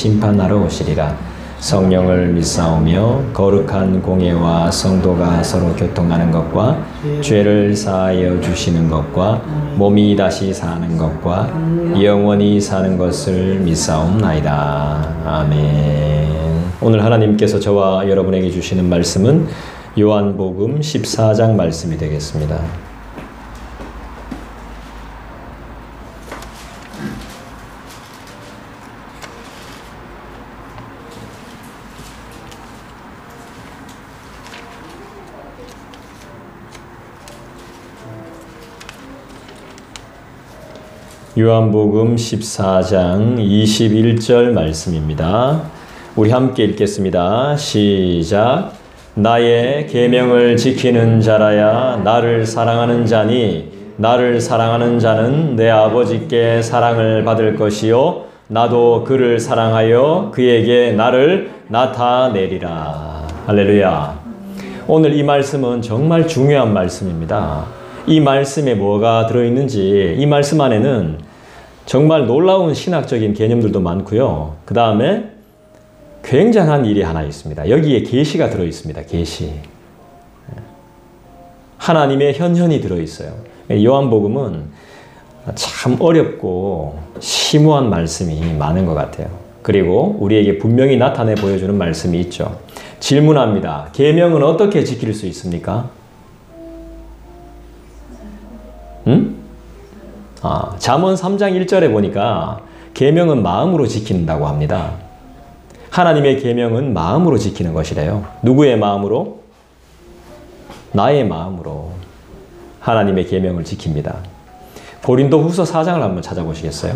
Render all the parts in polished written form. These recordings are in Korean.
심판하러 오시리라. 성령을 믿사오며 거룩한 공예와 성도가 서로 교통하는 것과 죄를 사하여 주시는 것과 몸이 다시 사는 것과 영원히 사는 것을 믿사옵나이다. 아멘. 오늘 하나님께서 저와 여러분에게 주시는 말씀은 요한복음 14장 말씀이 되겠습니다. 요한복음 14장 21절 말씀입니다. 우리 함께 읽겠습니다. 시작. 나의 계명을 지키는 자라야 나를 사랑하는 자니 나를 사랑하는 자는 내 아버지께 사랑을 받을 것이요 나도 그를 사랑하여 그에게 나를 나타내리라. 할렐루야. 오늘 이 말씀은 정말 중요한 말씀입니다. 이 말씀에 뭐가 들어있는지, 이 말씀 안에는 정말 놀라운 신학적인 개념들도 많고요. 그 다음에 굉장한 일이 하나 있습니다. 여기에 계시가 들어있습니다. 계시. 하나님의 현현이 들어있어요. 요한복음은 참 어렵고 심오한 말씀이 많은 것 같아요. 그리고 우리에게 분명히 나타내 보여주는 말씀이 있죠. 질문합니다. 계명은 어떻게 지킬 수 있습니까? 잠언 3장 1절에 보니까 계명은 마음으로 지킨다고 합니다. 하나님의 계명은 마음으로 지키는 것이래요. 누구의 마음으로? 나의 마음으로 하나님의 계명을 지킵니다. 고린도후서 4장을 한번 찾아보시겠어요?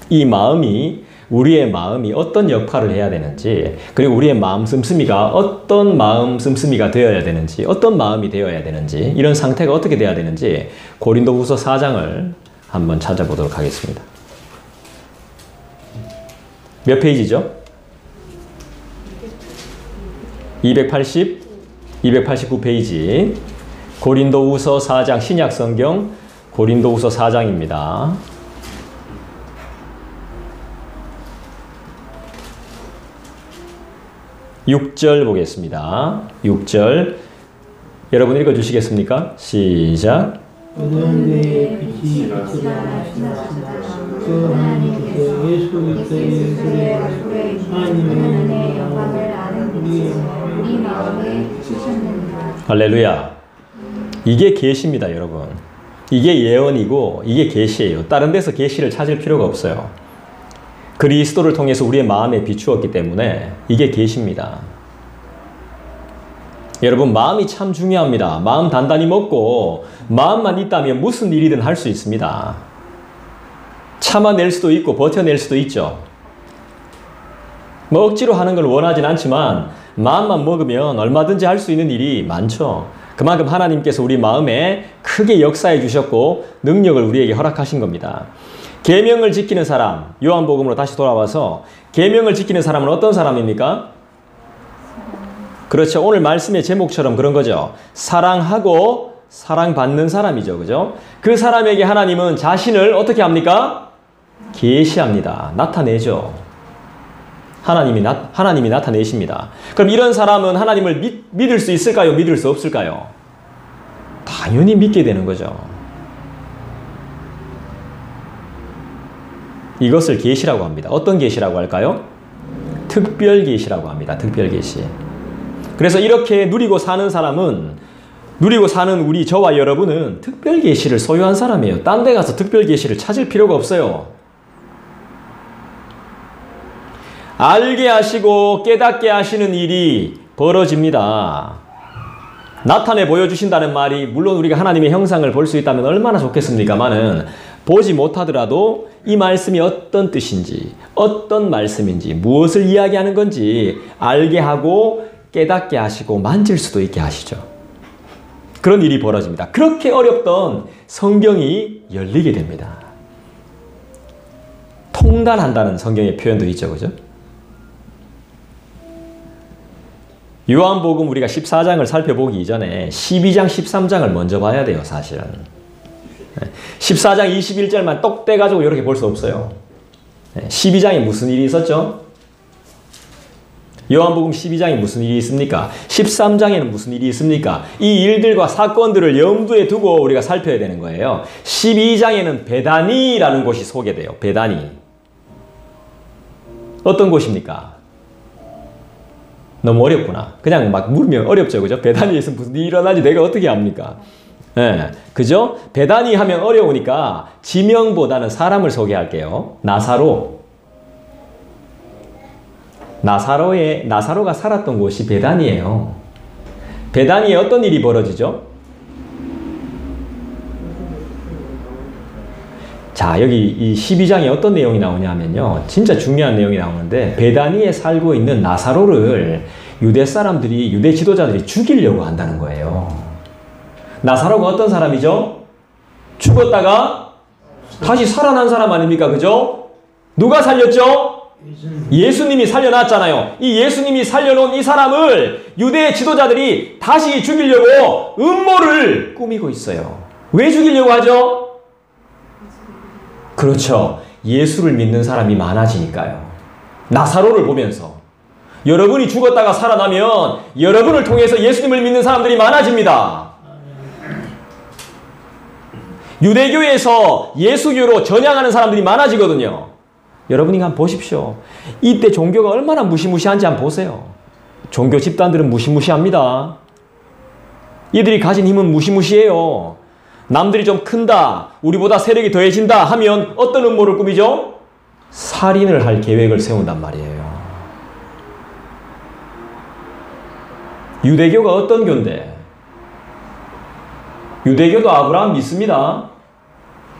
이 마음이, 우리의 마음이 어떤 역할을 해야 되는지, 그리고 우리의 마음 씀씀이가 어떤 마음 씀씀이가 되어야 되는지, 어떤 마음이 되어야 되는지, 이런 상태가 어떻게 돼야 되는지 고린도후서 4장을 한번 찾아보도록 하겠습니다. 몇 페이지죠? 289페이지. 고린도후서 4장, 신약성경 고린도후서 4장입니다. 6절 보겠습니다. 6절 여러분 읽어주시겠습니까? 시작. 할렐루야. 이게 계시입니다, 여러분. 이게 예언이고 이게 계시예요. 다른 데서 계시를 찾을 필요가 없어요. 그리스도를 통해서 우리의 마음에 비추었기 때문에 이게 계시입니다. 여러분, 마음이 참 중요합니다. 마음 단단히 먹고 마음만 있다면 무슨 일이든 할 수 있습니다. 참아낼 수도 있고 버텨낼 수도 있죠. 뭐 억지로 하는 걸 원하진 않지만 마음만 먹으면 얼마든지 할 수 있는 일이 많죠. 그만큼 하나님께서 우리 마음에 크게 역사해 주셨고 능력을 우리에게 허락하신 겁니다. 계명을 지키는 사람, 요한복음으로 다시 돌아와서 계명을 지키는 사람은 어떤 사람입니까? 그렇죠. 오늘 말씀의 제목처럼 그런 거죠. 사랑하고 사랑받는 사람이죠. 그죠? 그 사람에게 하나님은 자신을 어떻게 합니까? 계시합니다. 나타내죠. 하나님이 나타내십니다. 그럼 이런 사람은 하나님을 믿을 수 있을까요? 믿을 수 없을까요? 당연히 믿게 되는 거죠. 이것을 계시라고 합니다. 어떤 계시라고 할까요? 특별 계시라고 합니다. 특별 계시. 그래서 이렇게 누리고 사는 사람은, 누리고 사는 우리 저와 여러분은 특별 계시를 소유한 사람이에요. 딴 데 가서 특별 계시를 찾을 필요가 없어요. 알게 하시고 깨닫게 하시는 일이 벌어집니다. 나타내 보여주신다는 말이, 물론 우리가 하나님의 형상을 볼 수 있다면 얼마나 좋겠습니까마는 보지 못하더라도 이 말씀이 어떤 뜻인지, 어떤 말씀인지, 무엇을 이야기하는 건지 알게 하고 깨닫게 하시고 만질 수도 있게 하시죠. 그런 일이 벌어집니다. 그렇게 어렵던 성경이 열리게 됩니다. 통달한다는 성경의 표현도 있죠. 그죠? 요한복음 우리가 14장을 살펴보기 이전에 12장, 13장을 먼저 봐야 돼요, 사실은. 14장 21절만 똑 떼가지고 이렇게 볼 수 없어요. 12장에 무슨 일이 있었죠? 요한복음 12장에 무슨 일이 있습니까? 13장에는 무슨 일이 있습니까? 이 일들과 사건들을 염두에 두고 우리가 살펴야 되는 거예요. 12장에는 베다니라는 곳이 소개돼요. 베다니. 어떤 곳입니까? 너무 어렵구나. 그냥 막 물으면 어렵죠. 그죠? 베다니에서 무슨 일이 일어나지 내가 어떻게 압니까? 예, 그죠? 베다니 하면 어려우니까 지명보다는 사람을 소개할게요. 나사로가 살았던 곳이 베다니예요. 베다니에 어떤 일이 벌어지죠? 자, 여기 이 12장에 어떤 내용이 나오냐면요. 진짜 중요한 내용이 나오는데 베다니에 살고 있는 나사로를 유대 사람들이, 유대 지도자들이 죽이려고 한다는 거예요. 나사로가 어떤 사람이죠? 죽었다가 다시 살아난 사람 아닙니까? 그죠? 누가 살렸죠? 예수님이 살려놨잖아요. 이 예수님이 살려놓은 이 사람을 유대 지도자들이 다시 죽이려고 음모를 꾸미고 있어요. 왜 죽이려고 하죠? 그렇죠. 예수를 믿는 사람이 많아지니까요. 나사로를 보면서 여러분이 죽었다가 살아나면 여러분을 통해서 예수님을 믿는 사람들이 많아집니다. 유대교에서 예수교로 전향하는 사람들이 많아지거든요. 여러분이 한번 보십시오. 이때 종교가 얼마나 무시무시한지 한번 보세요. 종교 집단들은 무시무시합니다. 이들이 가진 힘은 무시무시해요. 남들이 좀 큰다, 우리보다 세력이 더해진다 하면 어떤 음모를 꾸미죠? 살인을 할 계획을 세운단 말이에요. 유대교가 어떤 교인데? 유대교도 아브라함 믿습니다.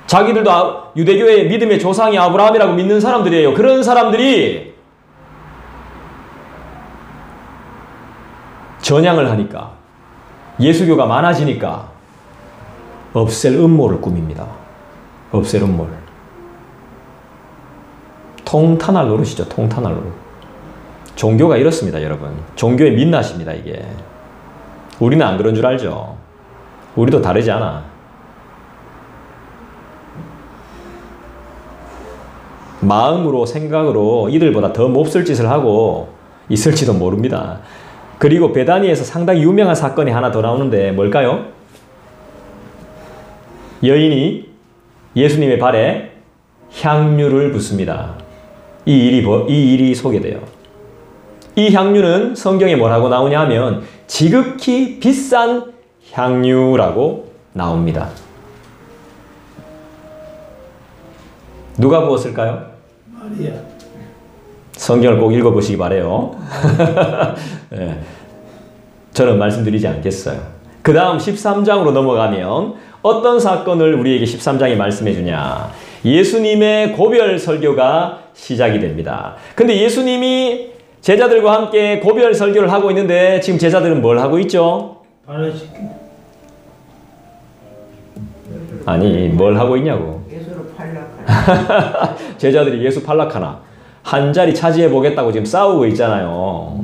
자기들도 유대교의 믿음의 조상이 아브라함이라고 믿는 사람들이에요. 그런 사람들이 전향을 하니까, 예수교가 많아지니까 없앨 음모를 꾸밉니다. 없앨 음모를. 통탄할 노릇이죠. 통탄할 노릇. 종교가 이렇습니다, 여러분. 종교의 민낯입니다, 이게. 우리는 안 그런 줄 알죠. 우리도 다르지 않아. 마음으로, 생각으로 이들보다 더 몹쓸 짓을 하고 있을지도 모릅니다. 그리고 베다니에서 상당히 유명한 사건이 하나 더 나오는데 뭘까요? 여인이 예수님의 발에 향유를 붓습니다. 이 일이 소개돼요. 이 향유는 성경에 뭐라고 나오냐 하면 지극히 비싼 향유라고 나옵니다. 누가 부었을까요? 마리아. 성경을 꼭 읽어보시기 바라요. 네. 저는 말씀드리지 않겠어요. 그 다음 13장으로 넘어가면 어떤 사건을 우리에게 13장이 말씀해 주냐. 예수님의 고별 설교가 시작이 됩니다. 근데 예수님이 제자들과 함께 고별 설교를 하고 있는데 지금 제자들은 뭘 하고 있죠? 아니, 뭘 하고 있냐고. 예수를 팔락하나. 제자들이 예수 팔락하나. 한 자리 차지해 보겠다고 지금 싸우고 있잖아요.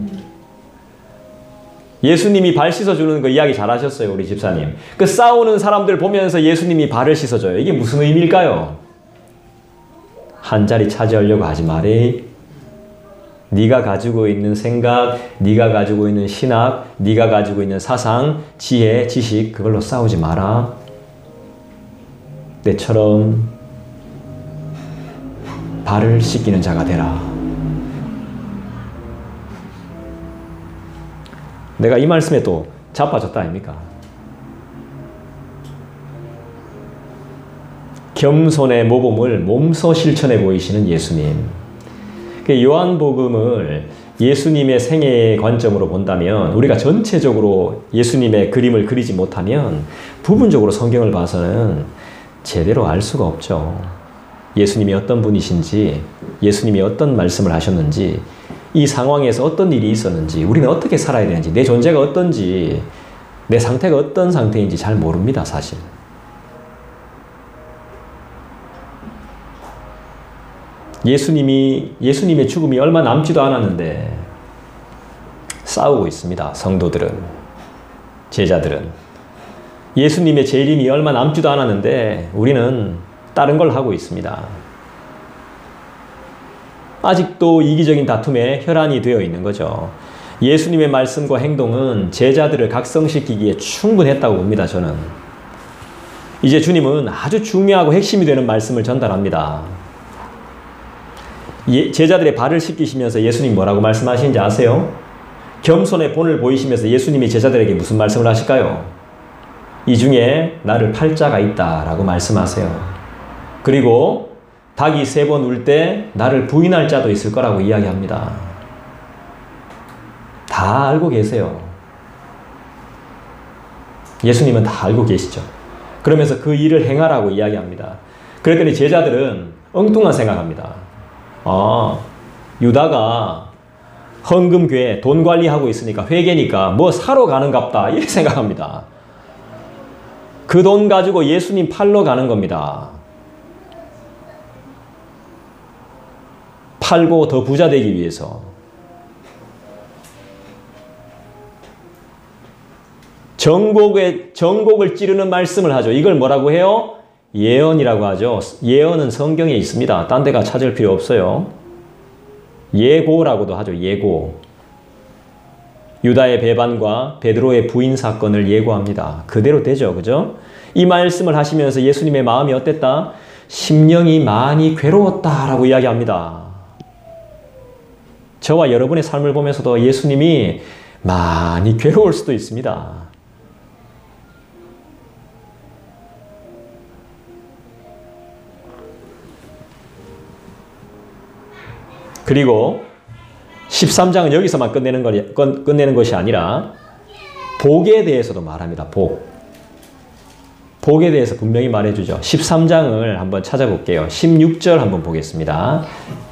예수님이 발 씻어주는 거 이야기 잘 하셨어요, 우리 집사님. 그 싸우는 사람들 보면서 예수님이 발을 씻어줘요. 이게 무슨 의미일까요? 한 자리 차지하려고 하지 말이. 네가 가지고 있는 생각, 네가 가지고 있는 신학, 네가 가지고 있는 사상, 지혜, 지식, 그걸로 싸우지 마라. 때처럼 발을 씻기는 자가 되라. 내가 이 말씀에 또 자빠졌다 아닙니까? 겸손의 모범을 몸소 실천해 보이시는 예수님. 요한복음을 예수님의 생애의 관점으로 본다면, 우리가 전체적으로 예수님의 그림을 그리지 못하면 부분적으로 성경을 봐서는 제대로 알 수가 없죠. 예수님이 어떤 분이신지, 예수님이 어떤 말씀을 하셨는지, 이 상황에서 어떤 일이 있었는지, 우리는 어떻게 살아야 되는지, 내 존재가 어떤지, 내 상태가 어떤 상태인지 잘 모릅니다, 사실. 예수님의 죽음이 얼마 남지도 않았는데 싸우고 있습니다, 성도들은, 제자들은. 예수님의 재림이 얼마 남지도 않았는데 우리는 다른 걸 하고 있습니다. 아직도 이기적인 다툼에 혈안이 되어 있는 거죠. 예수님의 말씀과 행동은 제자들을 각성시키기에 충분했다고 봅니다. 저는. 이제 주님은 아주 중요하고 핵심이 되는 말씀을 전달합니다. 제자들의 발을 씻기시면서 예수님 뭐라고 말씀하시는지 아세요? 겸손의 본을 보이시면서 예수님이 제자들에게 무슨 말씀을 하실까요? 이 중에 나를 팔 자가 있다라고 말씀하세요. 그리고 닭이 3번 울 때 나를 부인할 자도 있을 거라고 이야기합니다. 다 알고 계세요. 예수님은 다 알고 계시죠. 그러면서 그 일을 행하라고 이야기합니다. 그랬더니 제자들은 엉뚱한 생각합니다. 유다가 헌금괴 돈 관리하고 있으니까 회계니까 뭐 사러 가는갑다 이렇게 생각합니다. 그 돈 가지고 예수님 팔러 가는 겁니다. 팔고 더 부자 되기 위해서. 정곡을 찌르는 말씀을 하죠. 이걸 뭐라고 해요? 예언이라고 하죠. 예언은 성경에 있습니다. 딴 데가 찾을 필요 없어요. 예고라고도 하죠. 예고. 유다의 배반과 베드로의 부인 사건을 예고합니다. 그대로 되죠. 그죠? 이 말씀을 하시면서 예수님의 마음이 어땠다? 심령이 많이 괴로웠다라고 이야기합니다. 저와 여러분의 삶을 보면서도 예수님이 많이 괴로울 수도 있습니다. 그리고 13장은 여기서만 끝내는 것이 아니라 복에 대해서도 말합니다. 복에 대해서 분명히 말해주죠. 13장을 한번 찾아볼게요. 16절 한번 보겠습니다.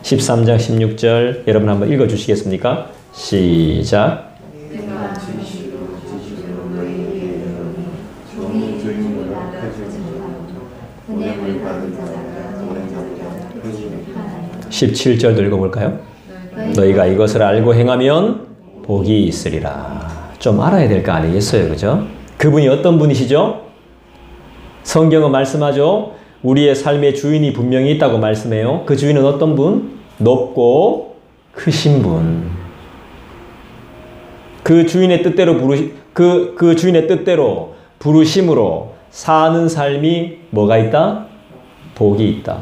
13장 16절 여러분 한번 읽어주시겠습니까? 시작. 주시고 은혜를 받은 자가 오랜 자가 17절도 읽어볼까요? 너희가 이것을 알고 행하면 복이 있으리라. 좀 알아야 될 거 아니겠어요? 그죠? 그분이 어떤 분이시죠? 성경은 말씀하죠. 우리의 삶의 주인이 분명히 있다고 말씀해요. 그 주인은 어떤 분? 높고 크신 분. 그 주인의 뜻대로 그 주인의 뜻대로 부르심으로 사는 삶이 뭐가 있다? 복이 있다.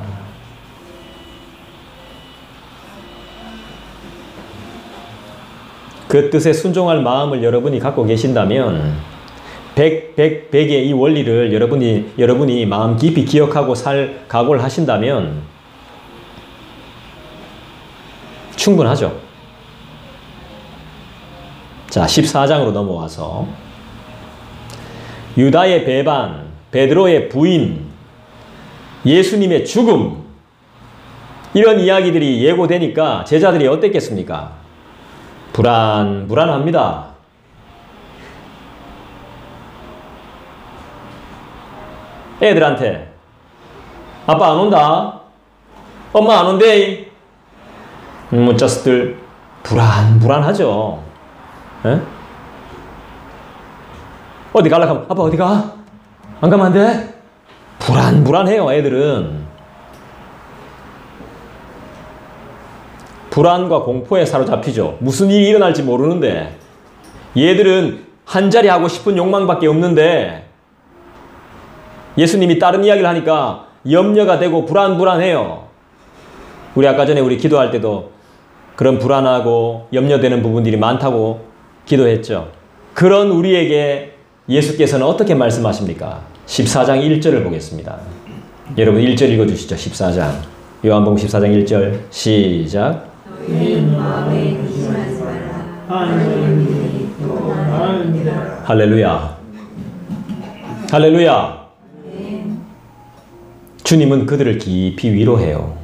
그 뜻에 순종할 마음을 여러분이 갖고 계신다면 100의 이 원리를 여러분이 마음 깊이 기억하고 살 각오를 하신다면 충분하죠. 자, 14장으로 넘어와서 유다의 배반, 베드로의 부인, 예수님의 죽음 이런 이야기들이 예고되니까 제자들이 어땠겠습니까? 불안합니다. 애들한테 아빠 안 온다. 엄마 안 온대. 자식들 불안하죠. 에? 어디 가려고 하면 아빠 어디 가? 안 가면 안 돼? 불안해요. 애들은. 불안과 공포에 사로잡히죠. 무슨 일이 일어날지 모르는데 얘들은 한 자리 하고 싶은 욕망밖에 없는데 예수님이 다른 이야기를 하니까 염려가 되고 불안해요. 우리 아까 전에 우리 기도할 때도 그런 불안하고 염려되는 부분들이 많다고 기도했죠. 그런 우리에게 예수께서는 어떻게 말씀하십니까? 14장 1절을 보겠습니다. 여러분 1절 읽어주시죠. 14장. 요한복음 14장 1절 시작. 할렐루야. 할렐루야. 주님은 그들을 깊이 위로해요.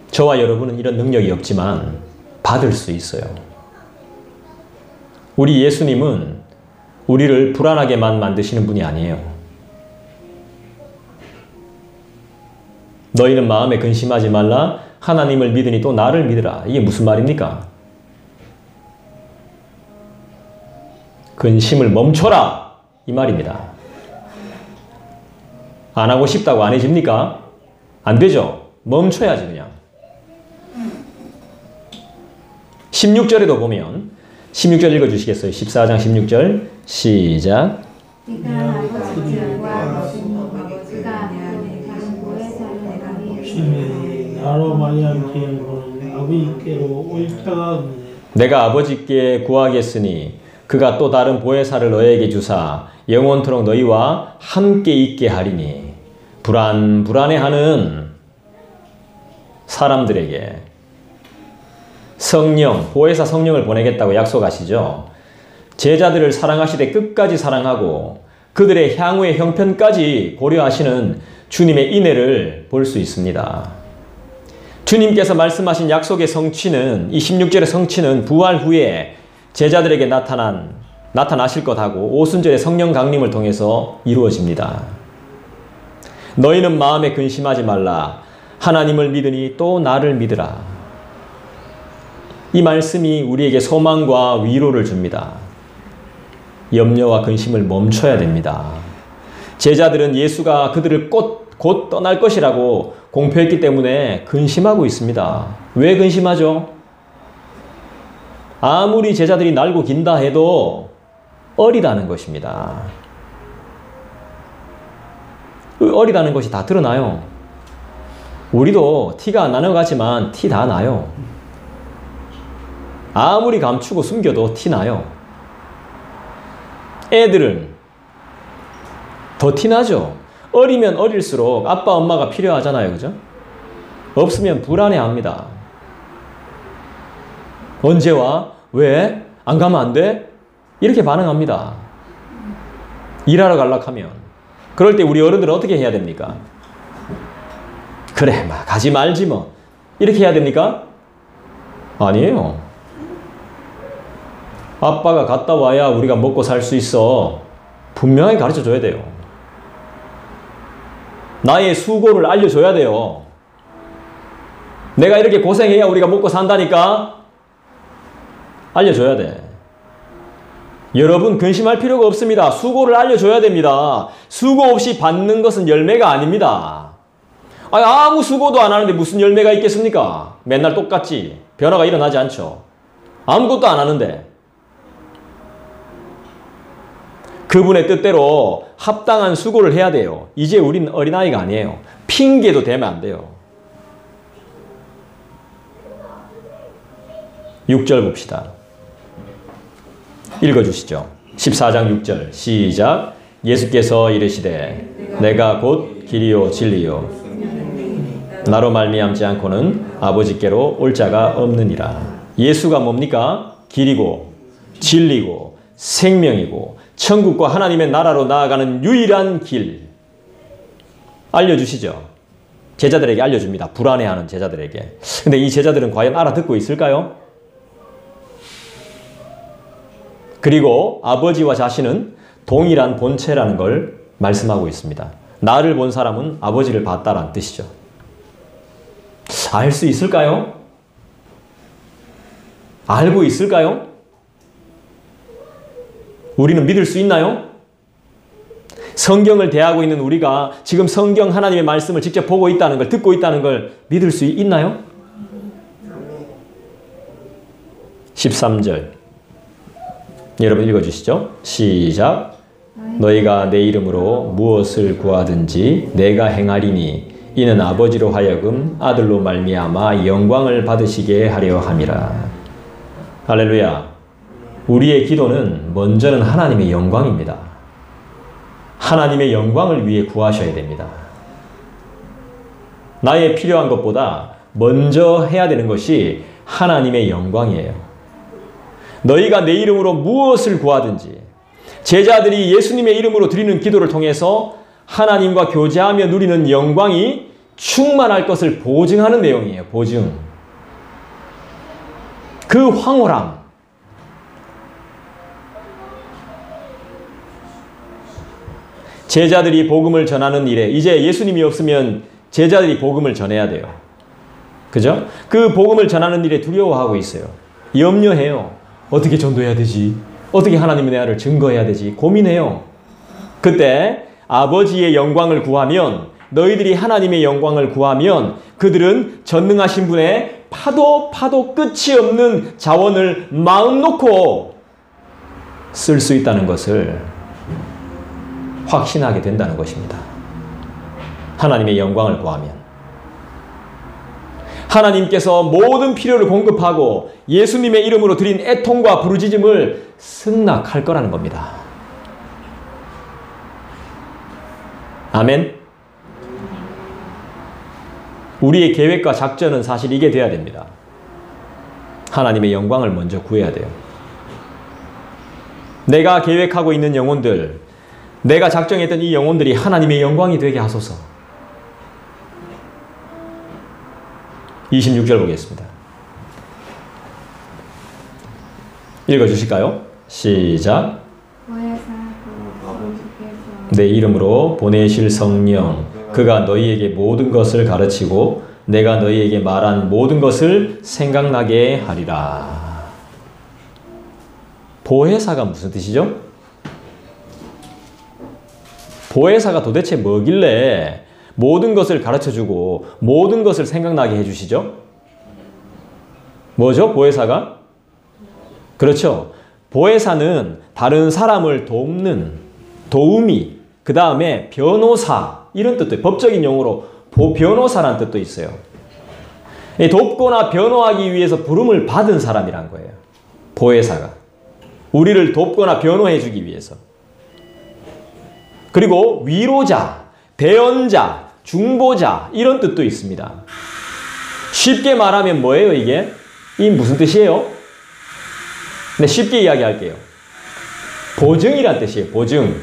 저와 여러분은 이런 능력이 없지만 받을 수 있어요. 우리 예수님은 우리를 불안하게만 만드시는 분이 아니에요. 너희는 마음에 근심하지 말라. 하나님을 믿으니 또 나를 믿으라. 이게 무슨 말입니까? 근심을 멈춰라. 이 말입니다. 안 하고 싶다고 안 해집니까? 안 되죠. 멈춰야지 그냥. 16절에도 보면 16절 읽어주시겠어요? 14장 16절 시작. 그가 아버지께 구하겠으니 그가 아버지의 장고의 사는 주님이 나로 말미암게 하고는 아버지께로 올 자가 없느니 내가 아버지께 구하겠으니 그가 또 다른 보혜사를 너에게 주사 영원토록 너희와 함께 있게 하리니. 불안해하는 사람들에게 성령, 보혜사 성령을 보내겠다고 약속하시죠. 제자들을 사랑하시되 끝까지 사랑하고 그들의 향후의 형편까지 고려하시는 주님의 인애를 볼 수 있습니다. 주님께서 말씀하신 약속의 성취는, 이 16절의 성취는 부활 후에 제자들에게 나타나실 것하고 오순절의 성령 강림을 통해서 이루어집니다. 너희는 마음에 근심하지 말라. 하나님을 믿으니 또 나를 믿으라. 이 말씀이 우리에게 소망과 위로를 줍니다. 염려와 근심을 멈춰야 됩니다. 제자들은 예수가 그들을 곧 떠날 것이라고 공표했기 때문에 근심하고 있습니다. 왜 근심하죠? 아무리 제자들이 날고 긴다 해도 어리다는 것입니다. 어리다는 것이 다 드러나요. 우리도 티가 안 나는 것 같지만 티 다 나요. 아무리 감추고 숨겨도 티 나요. 애들은 더 티나죠. 어리면 어릴수록 아빠 엄마가 필요하잖아요. 그죠? 없으면 불안해합니다. 언제 와? 왜? 안 가면 안 돼? 이렇게 반응합니다. 일하러 갈락하면. 그럴 때 우리 어른들은 어떻게 해야 됩니까? 그래, 가지 말지 뭐. 이렇게 해야 됩니까? 아니에요. 아빠가 갔다 와야 우리가 먹고 살 수 있어. 분명하게 가르쳐 줘야 돼요. 나의 수고를 알려줘야 돼요. 내가 이렇게 고생해야 우리가 먹고 산다니까? 알려줘야 돼. 여러분 근심할 필요가 없습니다. 수고를 알려줘야 됩니다. 수고 없이 받는 것은 열매가 아닙니다. 아무 수고도 안 하는데 무슨 열매가 있겠습니까? 맨날 똑같지. 변화가 일어나지 않죠. 아무것도 안 하는데. 그분의 뜻대로 합당한 수고를 해야 돼요. 이제 우린 어린아이가 아니에요. 핑계도 대면 안 돼요. 6절 봅시다. 읽어주시죠. 14장 6절 시작. 예수께서 이르시되 내가 곧 길이요 진리요 나로 말미암지 않고는 아버지께로 올 자가 없느니라. 예수가 뭡니까? 길이고 진리고 생명이고 천국과 하나님의 나라로 나아가는 유일한 길. 알려주시죠. 제자들에게 알려줍니다. 불안해하는 제자들에게. 근데 이 제자들은 과연 알아듣고 있을까요? 그리고 아버지와 자신은 동일한 본체라는 걸 말씀하고 있습니다. 나를 본 사람은 아버지를 봤다라는 뜻이죠. 알 수 있을까요? 알고 있을까요? 우리는 믿을 수 있나요? 성경을 대하고 있는 우리가 지금 성경 하나님의 말씀을 직접 보고 있다는 걸, 듣고 있다는 걸 믿을 수 있나요? 13절 여러분 읽어주시죠. 시작. 너희가 내 이름으로 무엇을 구하든지 내가 행하리니 이는 아버지로 하여금 아들로 말미암아 영광을 받으시게 하려 함이라. 할렐루야. 우리의 기도는 먼저는 하나님의 영광입니다. 하나님의 영광을 위해 구하셔야 됩니다. 나의 필요한 것보다 먼저 해야 되는 것이 하나님의 영광이에요. 너희가 내 이름으로 무엇을 구하든지 제자들이 예수님의 이름으로 드리는 기도를 통해서 하나님과 교제하며 누리는 영광이 충만할 것을 보증하는 내용이에요. 보증. 그 황홀함. 제자들이 복음을 전하는 일에 이제 예수님이 없으면 제자들이 복음을 전해야 돼요. 그죠? 그 복음을 전하는 일에 두려워하고 있어요. 염려해요. 어떻게 전도해야 되지? 어떻게 하나님의 나라를 증거해야 되지? 고민해요. 그때 아버지의 영광을 구하면, 너희들이 하나님의 영광을 구하면 그들은 전능하신 분의 파도 끝이 없는 자원을 마음 놓고 쓸 수 있다는 것을 확신하게 된다는 것입니다. 하나님의 영광을 구하면 하나님께서 모든 필요를 공급하고 예수님의 이름으로 드린 애통과 부르짖음을 승낙할 거라는 겁니다. 아멘. 우리의 계획과 작전은 사실 이게 돼야 됩니다. 하나님의 영광을 먼저 구해야 돼요. 내가 계획하고 있는 영혼들, 내가 작정했던 이 영혼들이 하나님의 영광이 되게 하소서. 26절 보겠습니다. 읽어주실까요? 시작. 내 이름으로 보내실 성령, 그가 너희에게 모든 것을 가르치고 내가 너희에게 말한 모든 것을 생각나게 하리라. 보혜사가 무슨 뜻이죠? 보혜사가 도대체 뭐길래 모든 것을 가르쳐주고 모든 것을 생각나게 해주시죠? 뭐죠? 보혜사가? 그렇죠. 보혜사는 다른 사람을 돕는 도우미, 그 다음에 변호사 이런 뜻도, 법적인 용어로 변호사라는 뜻도 있어요. 돕거나 변호하기 위해서 부름을 받은 사람이란 거예요. 보혜사가. 우리를 돕거나 변호해 주기 위해서. 그리고 위로자, 대언자, 중보자 이런 뜻도 있습니다. 쉽게 말하면 뭐예요 이게? 이 무슨 뜻이에요? 네, 쉽게 이야기할게요. 보증이란 뜻이에요. 보증.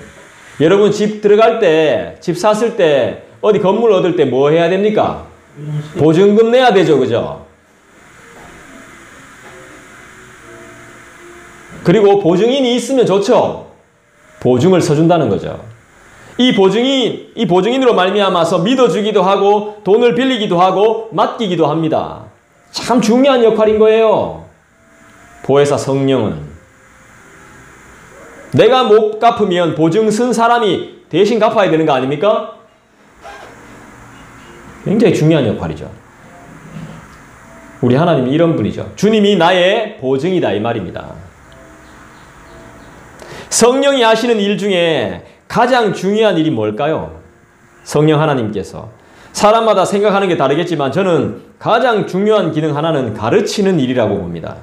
여러분 집 들어갈 때, 집 샀을 때, 어디 건물 얻을 때 뭐 해야 됩니까? 보증금 내야 되죠. 그죠? 그리고 보증인이 있으면 좋죠. 보증을 서준다는 거죠. 이 보증인으로 말미암아서 믿어주기도 하고 돈을 빌리기도 하고 맡기기도 합니다. 참 중요한 역할인 거예요. 보혜사 성령은. 내가 못 갚으면 보증 쓴 사람이 대신 갚아야 되는 거 아닙니까? 굉장히 중요한 역할이죠. 우리 하나님이 이런 분이죠. 주님이 나의 보증이다 이 말입니다. 성령이 하시는 일 중에 가장 중요한 일이 뭘까요? 성령 하나님께서. 사람마다 생각하는 게 다르겠지만 저는 가장 중요한 기능 하나는 가르치는 일이라고 봅니다.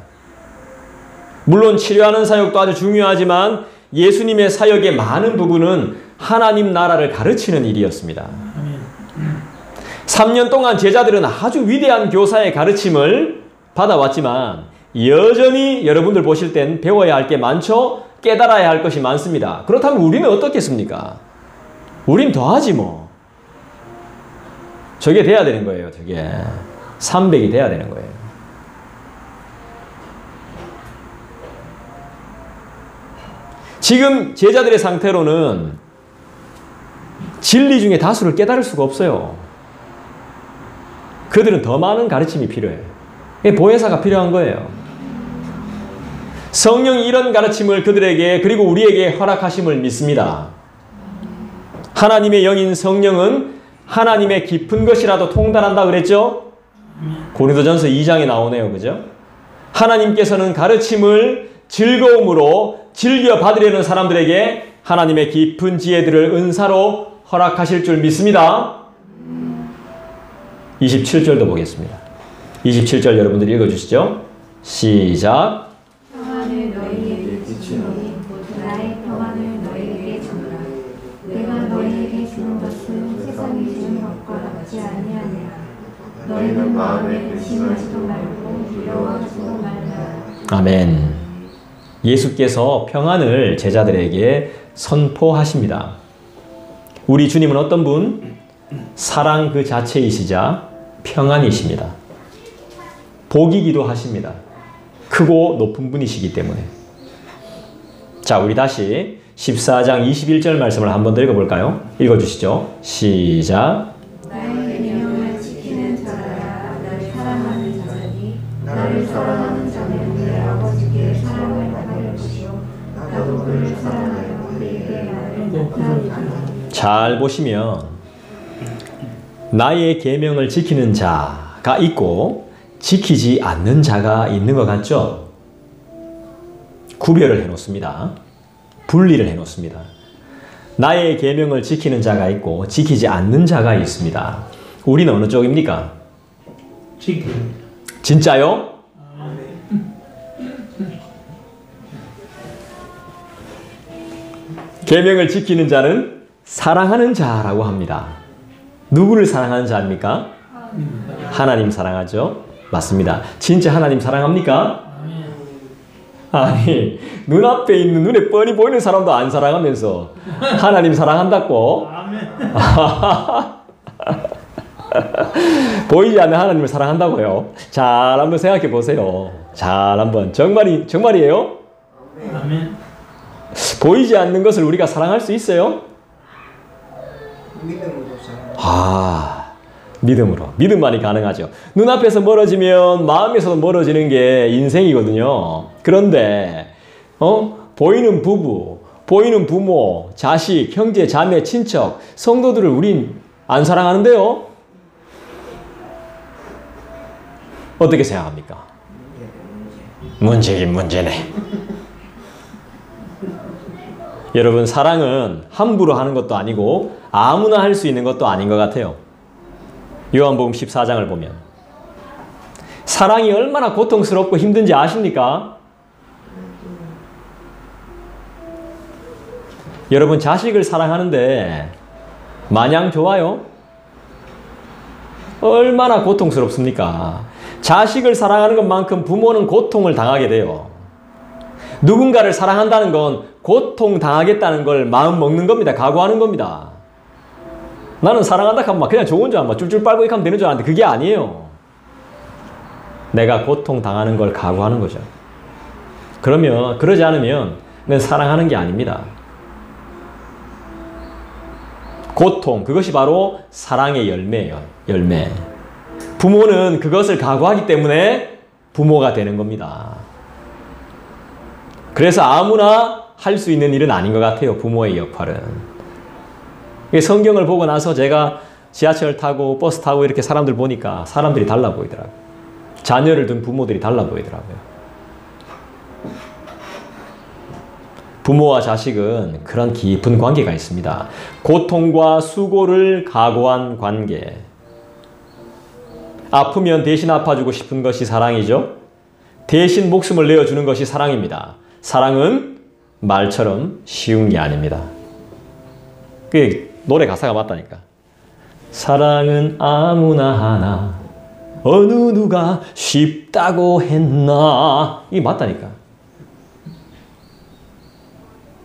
물론 치료하는 사역도 아주 중요하지만 예수님의 사역의 많은 부분은 하나님 나라를 가르치는 일이었습니다. 3년 동안 제자들은 아주 위대한 교사의 가르침을 받아왔지만 여전히 여러분들 보실 땐 배워야 할 게 많죠? 깨달아야 할 것이 많습니다. 그렇다면 우리는 어떻겠습니까? 우린 더하지 뭐. 저게 돼야 되는 거예요. 저게 300이 돼야 되는 거예요. 지금 제자들의 상태로는 진리 중에 다수를 깨달을 수가 없어요. 그들은 더 많은 가르침이 필요해요. 보혜사가 필요한 거예요. 성령이 이런 가르침을 그들에게 그리고 우리에게 허락하심을 믿습니다. 하나님의 영인 성령은 하나님의 깊은 것이라도 통달한다 그랬죠? 고린도전서 2장에 나오네요. 그죠? 하나님께서는 가르침을 즐거움으로 즐겨 받으려는 사람들에게 하나님의 깊은 지혜들을 은사로 허락하실 줄 믿습니다. 27절도 보겠습니다. 27절 여러분들이 읽어주시죠. 시작. 평안을 너희에게 주노니 나의 평안을 너희에게 주노라. 내가 너희에게 주는 것은 세상이 주는 것과 같지 아니하니라. 너희는 마음에 근심하지도 말고 두려워하지도 말라. 아멘. 예수께서 평안을 제자들에게 선포하십니다. 우리 주님은 어떤 분? 사랑 그 자체이시자 평안이십니다. 복이기도 하십니다. 크고 높은 분이시기 때문에. 자, 우리 다시 14장 21절 말씀을 한 번 더 읽어볼까요? 읽어주시죠. 시작. 나의 계명을 지키는 자들아, 나를 사랑하는 자들이 나를 사랑하는 자는 내 아버지께 사랑을 받을 것이요 나도 그를 사랑하여 그에게 나를 나타내리라. 잘 보시면 나의 계명을 지키는 자가 있고 지키지 않는 자가 있는 것 같죠? 구별을 해놓습니다. 분리를 해놓습니다. 나의 계명을 지키는 자가 있고 지키지 않는 자가 있습니다. 우리는 어느 쪽입니까? 지킵니다. 진짜요? 계명을 지키는 자는 사랑하는 자라고 합니다. 누구를 사랑하는 자입니까? 하나님 사랑하죠? 맞습니다. 진짜 하나님 사랑합니까? 아니, 눈앞에 있는 눈에 뻔히 보이는 사람도 안 사랑하면서 하나님 사랑한다고? 보이지 않는 하나님을 사랑한다고요? 잘 한번 생각해 보세요. 잘 한번. 정말이에요? 아멘. 보이지 않는 것을 우리가 사랑할 수 있어요? 믿음으로 사랑. 믿음으로. 믿음만이 가능하죠. 눈앞에서 멀어지면 마음에서도 멀어지는 게 인생이거든요. 그런데 보이는 부부, 보이는 부모, 자식, 형제, 자매, 친척, 성도들을 우린 안 사랑하는데요? 어떻게 생각합니까? 문제긴 문제네. 여러분, 사랑은 함부로 하는 것도 아니고 아무나 할 수 있는 것도 아닌 것 같아요. 요한복음 14장을 보면 사랑이 얼마나 고통스럽고 힘든지 아십니까? 여러분, 자식을 사랑하는데 마냥 좋아요? 얼마나 고통스럽습니까? 자식을 사랑하는 것만큼 부모는 고통을 당하게 돼요. 누군가를 사랑한다는 건 고통당하겠다는 걸 마음 먹는 겁니다. 각오하는 겁니다. 나는 사랑한다 하면 막 그냥 좋은 줄 알고 쫄쫄 빨고 이렇게 하면 되는 줄 알았는데 그게 아니에요. 내가 고통당하는 걸 각오하는 거죠. 그러지 않으면 그건 사랑하는 게 아닙니다. 고통, 그것이 바로 사랑의 열매예요. 열매. 부모는 그것을 각오하기 때문에 부모가 되는 겁니다. 그래서 아무나 할 수 있는 일은 아닌 것 같아요. 부모의 역할은. 성경을 보고 나서 제가 지하철 타고 버스 타고 이렇게 사람들 보니까 사람들이 달라 보이더라고요. 자녀를 둔 부모들이 달라 보이더라고요. 부모와 자식은 그런 깊은 관계가 있습니다. 고통과 수고를 각오한 관계. 아프면 대신 아파주고 싶은 것이 사랑이죠. 대신 목숨을 내어주는 것이 사랑입니다. 사랑은 말처럼 쉬운 게 아닙니다. 그게 노래 가사가 맞다니까. 사랑은 아무나 하나 어느 누가 쉽다고 했나. 이게 맞다니까.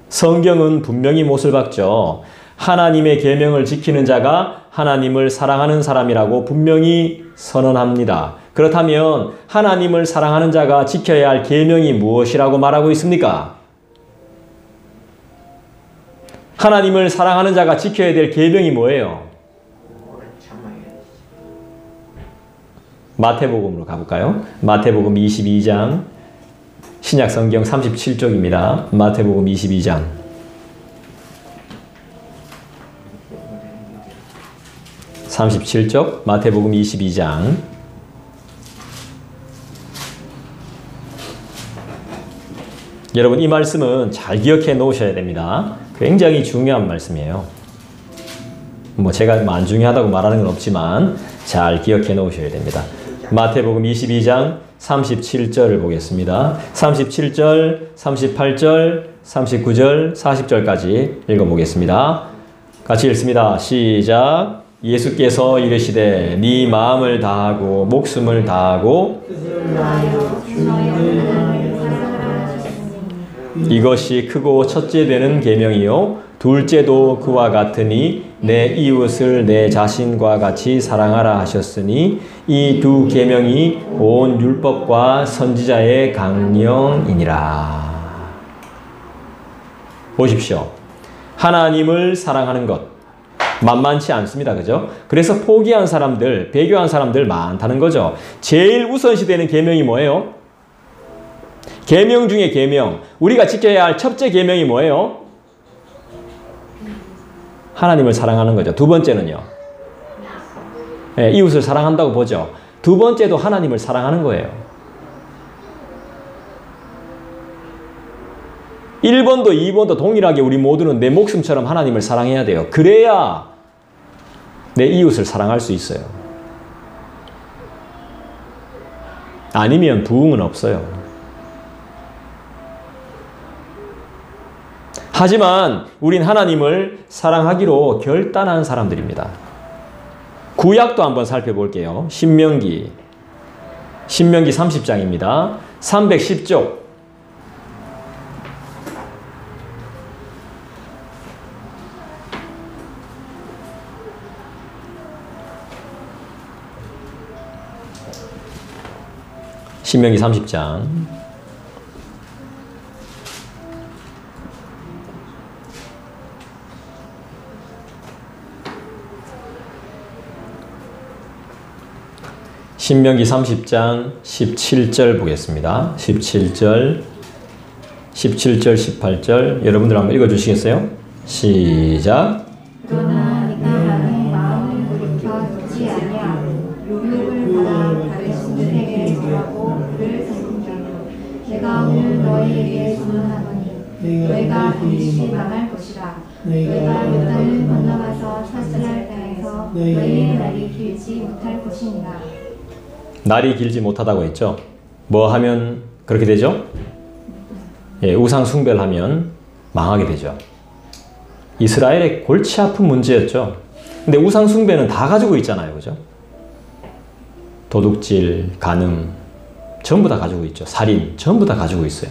성경은 분명히 못을 박죠. 하나님의 계명을 지키는 자가 하나님을 사랑하는 사람이라고 분명히 선언합니다. 그렇다면 하나님을 사랑하는 자가 지켜야 할 계명이 무엇이라고 말하고 있습니까? 하나님을 사랑하는 자가 지켜야 될 계명이 뭐예요? 마태복음으로 가볼까요? 마태복음 22장, 신약성경 37쪽입니다. 마태복음 22장. (37쪽) 마태복음 22장. 여러분, 이 말씀은 잘 기억해 놓으셔야 됩니다. 굉장히 중요한 말씀이에요. 제가 안 중요하다고 말하는 건 없지만 잘 기억해 놓으셔야 됩니다. 마태복음 22장 37절을 보겠습니다. 37절, 38절, 39절, 40절까지 읽어보겠습니다. 같이 읽습니다. 시작. 예수께서 이르시되 네 마음을 다하고 목숨을 다하고 이것이 크고 첫째 되는 계명이요 둘째도 그와 같으니 내 이웃을 내 자신과 같이 사랑하라 하셨으니 이 두 계명이 온 율법과 선지자의 강령이니라. 보십시오. 하나님을 사랑하는 것 만만치 않습니다. 그죠? 그래서 포기한 사람들, 배교한 사람들 많다는 거죠. 제일 우선시되는 계명이 뭐예요? 계명 중에 계명. 우리가 지켜야 할 첫째 계명이 뭐예요? 하나님을 사랑하는 거죠. 두 번째는요. 네, 이웃을 사랑한다고 보죠. 두 번째도 하나님을 사랑하는 거예요. 1번도 2번도 동일하게 우리 모두는 내 목숨처럼 하나님을 사랑해야 돼요. 그래야 내 이웃을 사랑할 수 있어요. 아니면 부흥은 없어요. 하지만 우린 하나님을 사랑하기로 결단한 사람들입니다. 구약도 한번 살펴볼게요. 신명기 30장입니다. 310쪽. 신명기 30장. 신명기 30장 17절 보겠습니다. 17절, 18절 여러분들 한번 읽어주시겠어요? 시작. 그러나 네가 나는 마음을 돌이켜 듣지 아니하고 욕을 받아 다른 신들에게 절하고 그를 섬기며 내가 오늘 너희에게 주문하노니 너희가 반드시 망할 것이라. 너희가 요단을 건너가서 사슬할 땅에서 너희의 날이 길지 못할 것이니라. 날이 길지 못하다고 했죠. 뭐 하면 그렇게 되죠? 예, 우상 숭배를 하면 망하게 되죠. 이스라엘의 골치 아픈 문제였죠. 근데 우상 숭배는 다 가지고 있잖아요. 그죠? 도둑질, 간음 전부 다 가지고 있죠. 살인 전부 다 가지고 있어요.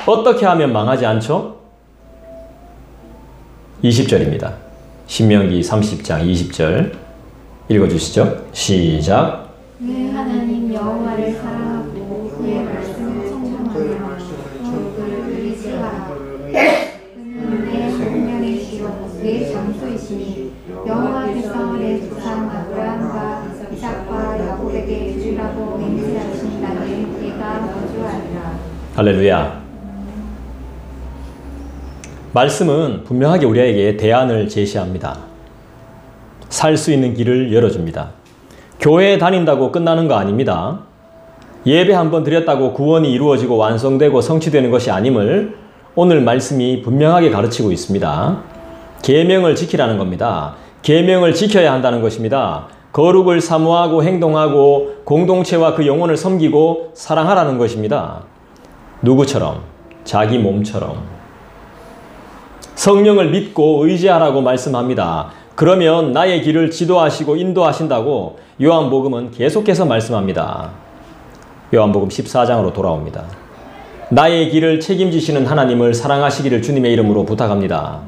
어떻게 하면 망하지 않죠? 20절입니다. 신명기 30장 20절 읽어주시죠. 시작. 내 하나님 여호와를 사랑하고 그의 말씀을 청정하며 그를 의지하라. 그는 내 생명이시요 내 장소이시니 여호와께서 내 조상 아브라함과 이삭과 야곱에게 주라고 맹세하신 날에 네가 거주하리라. 할렐루야. 말씀은 분명하게 우리에게 대안을 제시합니다. 살 수 있는 길을 열어줍니다. 교회에 다닌다고 끝나는 거 아닙니다. 예배 한번 드렸다고 구원이 이루어지고 완성되고 성취되는 것이 아님을 오늘 말씀이 분명하게 가르치고 있습니다. 계명을 지키라는 겁니다. 계명을 지켜야 한다는 것입니다. 거룩을 사모하고 행동하고 공동체와 그 영혼을 섬기고 사랑하라는 것입니다. 누구처럼? 자기 몸처럼. 성령을 믿고 의지하라고 말씀합니다. 그러면 나의 길을 지도하시고 인도하신다고 요한복음은 계속해서 말씀합니다. 요한복음 14장으로 돌아옵니다. 나의 길을 책임지시는 하나님을 사랑하시기를 주님의 이름으로 부탁합니다.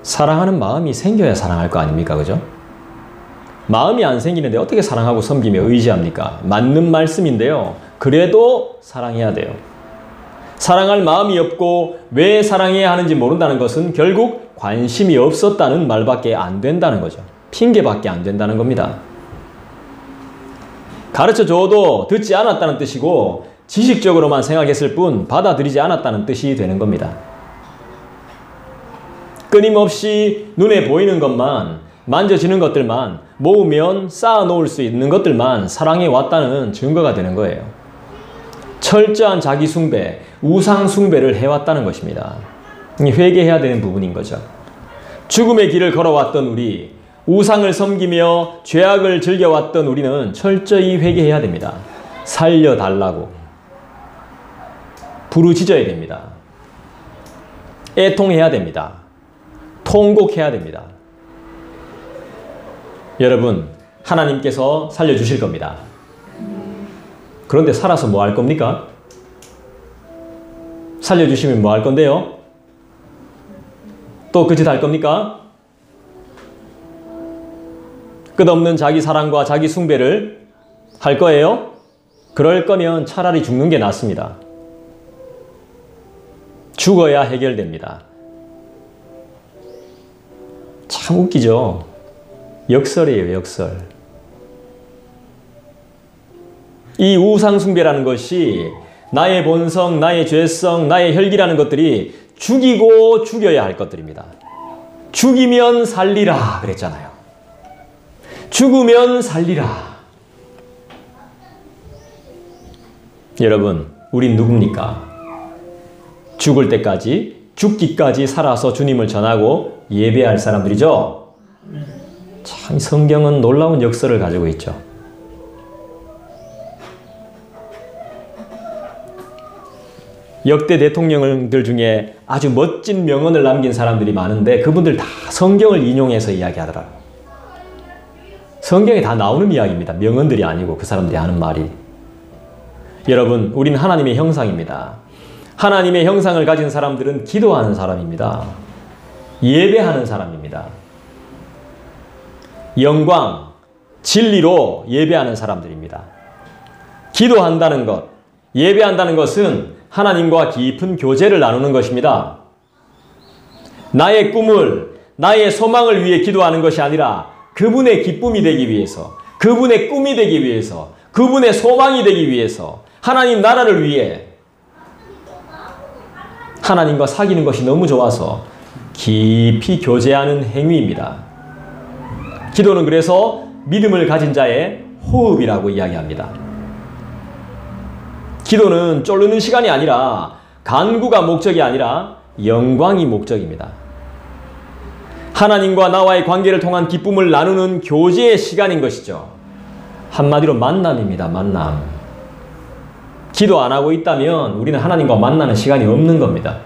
사랑하는 마음이 생겨야 사랑할 거 아닙니까? 그죠? 마음이 안 생기는데 어떻게 사랑하고 섬기며 의지합니까? 맞는 말씀인데요. 그래도 사랑해야 돼요. 사랑할 마음이 없고 왜 사랑해야 하는지 모른다는 것은 결국 관심이 없었다는 말밖에 안 된다는 거죠. 핑계밖에 안 된다는 겁니다. 가르쳐줘도 듣지 않았다는 뜻이고 지식적으로만 생각했을 뿐 받아들이지 않았다는 뜻이 되는 겁니다. 끊임없이 눈에 보이는 것만, 만져지는 것들만, 모으면 쌓아놓을 수 있는 것들만 사랑해 왔다는 증거가 되는 거예요. 철저한 자기 숭배, 우상 숭배를 해왔다는 것입니다. 회개해야 되는 부분인 거죠. 죽음의 길을 걸어왔던 우리, 우상을 섬기며 죄악을 즐겨왔던 우리는 철저히 회개해야 됩니다. 살려달라고 부르짖어야 됩니다. 애통해야 됩니다. 통곡해야 됩니다. 여러분, 하나님께서 살려주실 겁니다. 그런데 살아서 뭐 할 겁니까? 살려주시면 뭐 할 건데요? 또 그 짓 할 겁니까? 끝없는 자기 사랑과 자기 숭배를 할 거예요? 그럴 거면 차라리 죽는 게 낫습니다. 죽어야 해결됩니다. 참 웃기죠? 역설이에요, 역설. 이 우상숭배라는 것이 나의 본성, 나의 죄성, 나의 혈기라는 것들이 죽이고 죽여야 할 것들입니다. 죽이면 살리라 그랬잖아요. 죽으면 살리라. 여러분, 우린 누굽니까? 죽을 때까지, 죽기까지 살아서 주님을 전하고 예배할 사람들이죠. 참 성경은 놀라운 역사를 가지고 있죠. 역대 대통령들 중에 아주 멋진 명언을 남긴 사람들이 많은데 그분들 다 성경을 인용해서 이야기하더라고요. 성경에 다 나오는 이야기입니다. 명언들이 아니고 그 사람들이 하는 말이. 여러분, 우린 하나님의 형상입니다. 하나님의 형상을 가진 사람들은 기도하는 사람입니다. 예배하는 사람입니다. 영광, 진리로 예배하는 사람들입니다. 기도한다는 것, 예배한다는 것은 하나님과 깊은 교제를 나누는 것입니다. 나의 꿈을, 나의 소망을 위해 기도하는 것이 아니라 그분의 기쁨이 되기 위해서, 그분의 꿈이 되기 위해서, 그분의 소망이 되기 위해서, 하나님 나라를 위해 하나님과 사귀는 것이 너무 좋아서 깊이 교제하는 행위입니다. 기도는 그래서 믿음을 가진 자의 호흡이라고 이야기합니다. 기도는 쫄르는 시간이 아니라, 간구가 목적이 아니라 영광이 목적입니다. 하나님과 나와의 관계를 통한 기쁨을 나누는 교제의 시간인 것이죠. 한마디로 만남입니다. 만남. 기도 안 하고 있다면 우리는 하나님과 만나는 시간이 없는 겁니다.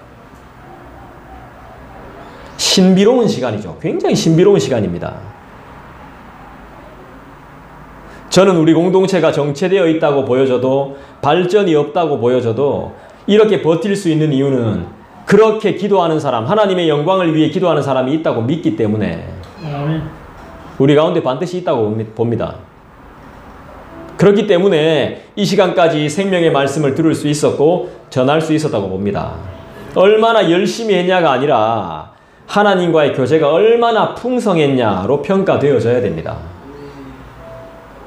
신비로운 시간이죠. 굉장히 신비로운 시간입니다. 저는 우리 공동체가 정체되어 있다고 보여져도, 발전이 없다고 보여져도 이렇게 버틸 수 있는 이유는 그렇게 기도하는 사람, 하나님의 영광을 위해 기도하는 사람이 있다고 믿기 때문에 우리 가운데 반드시 있다고 봅니다. 그렇기 때문에 이 시간까지 생명의 말씀을 들을 수 있었고 전할 수 있었다고 봅니다. 얼마나 열심히 했냐가 아니라 하나님과의 교제가 얼마나 풍성했냐로 평가되어져야 됩니다.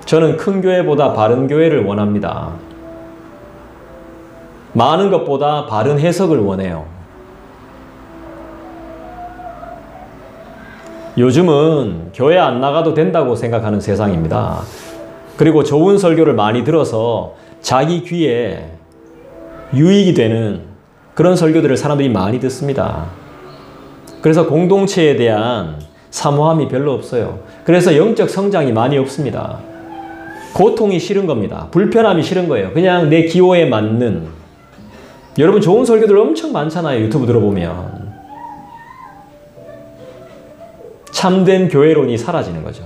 저는 큰 교회보다 바른 교회를 원합니다. 많은 것보다 바른 해석을 원해요. 요즘은 교회 안 나가도 된다고 생각하는 세상입니다. 그리고 좋은 설교를 많이 들어서 자기 귀에 유익이 되는 그런 설교들을 사람들이 많이 듣습니다. 그래서 공동체에 대한 사모함이 별로 없어요. 그래서 영적 성장이 많이 없습니다. 고통이 싫은 겁니다. 불편함이 싫은 거예요. 그냥 내 기호에 맞는. 여러분, 좋은 설교들 엄청 많잖아요. 유튜브 들어보면. 참된 교회론이 사라지는 거죠.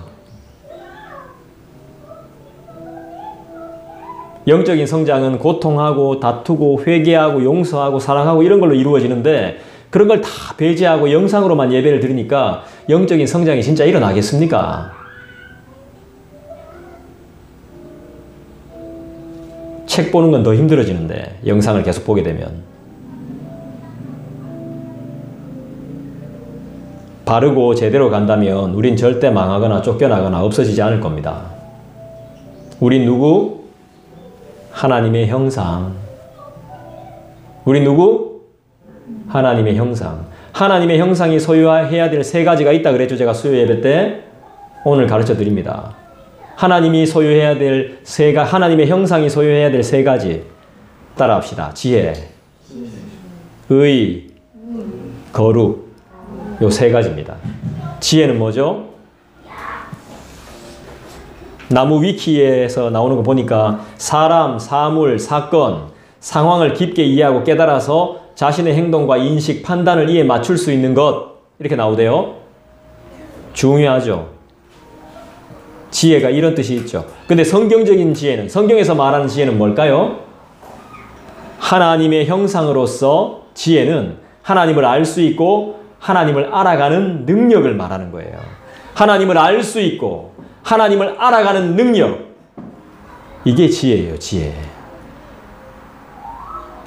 영적인 성장은 고통하고 다투고 회개하고 용서하고 사랑하고 이런 걸로 이루어지는데, 그런 걸 다 배제하고 영상으로만 예배를 드리니까 영적인 성장이 진짜 일어나겠습니까? 책 보는 건 더 힘들어지는데, 영상을 계속 보게 되면. 바르고 제대로 간다면 우린 절대 망하거나 쫓겨나거나 없어지지 않을 겁니다. 우린 누구? 하나님의 형상. 우린 누구? 하나님의 형상. 하나님의 형상이 소유해야 될 세 가지가 있다 그랬죠. 제가 수요 예배 때 오늘 가르쳐 드립니다. 하나님이 소유해야 될 하나님의 형상이 소유해야 될 세 가지. 따라합시다. 지혜, 의, 거룩. 요 세 가지입니다. 지혜는 뭐죠? 나무 위키에서 나오는 거 보니까 사람, 사물, 사건, 상황을 깊게 이해하고 깨달아서 자신의 행동과 인식, 판단을 이에 맞출 수 있는 것. 이렇게 나오대요. 중요하죠. 지혜가 이런 뜻이 있죠. 근데 성경적인 지혜는, 성경에서 말하는 지혜는 뭘까요? 하나님의 형상으로서 지혜는 하나님을 알 수 있고 하나님을 알아가는 능력을 말하는 거예요. 하나님을 알 수 있고 하나님을 알아가는 능력. 이게 지혜예요. 지혜.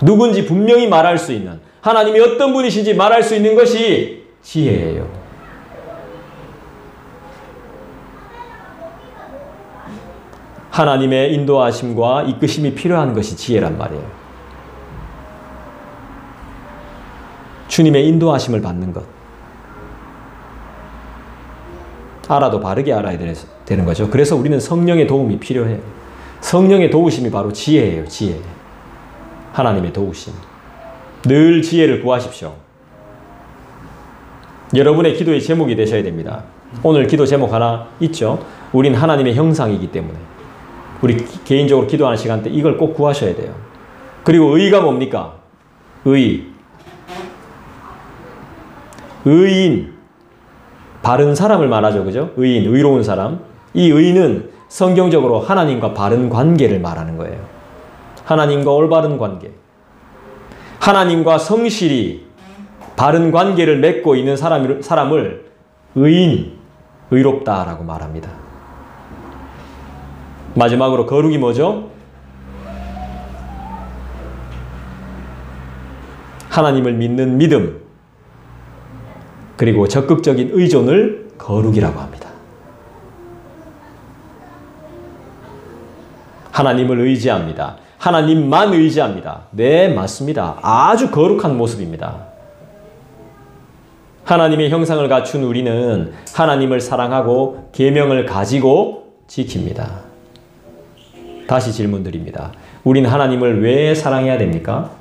누군지 분명히 말할 수 있는, 하나님이 어떤 분이신지 말할 수 있는 것이 지혜예요. 하나님의 인도하심과 이끄심이 필요한 것이 지혜란 말이에요. 주님의 인도하심을 받는 것. 알아도 바르게 알아야 되는 거죠. 그래서 우리는 성령의 도움이 필요해요. 성령의 도우심이 바로 지혜예요. 지혜. 하나님의 도우심. 늘 지혜를 구하십시오. 여러분의 기도의 제목이 되셔야 됩니다. 오늘 기도 제목 하나 있죠. 우린 하나님의 형상이기 때문에 우리 개인적으로 기도하는 시간 때 이걸 꼭 구하셔야 돼요. 그리고 의가 뭡니까? 의인, 바른 사람을 말하죠. 그죠? 의인, 의로운 사람. 이 의는 성경적으로 하나님과 바른 관계를 말하는 거예요. 하나님과 올바른 관계. 하나님과 성실히 바른 관계를 맺고 있는 사람을 의인, 의롭다라고 말합니다. 마지막으로 거룩이 뭐죠? 하나님을 믿는 믿음, 그리고 적극적인 의존을 거룩이라고 합니다. 하나님을 의지합니다. 하나님만 의지합니다. 네, 맞습니다. 아주 거룩한 모습입니다. 하나님의 형상을 갖춘 우리는 하나님을 사랑하고 계명을 가지고 지킵니다. 다시 질문 드립니다. 우린 하나님을 왜 사랑해야 됩니까?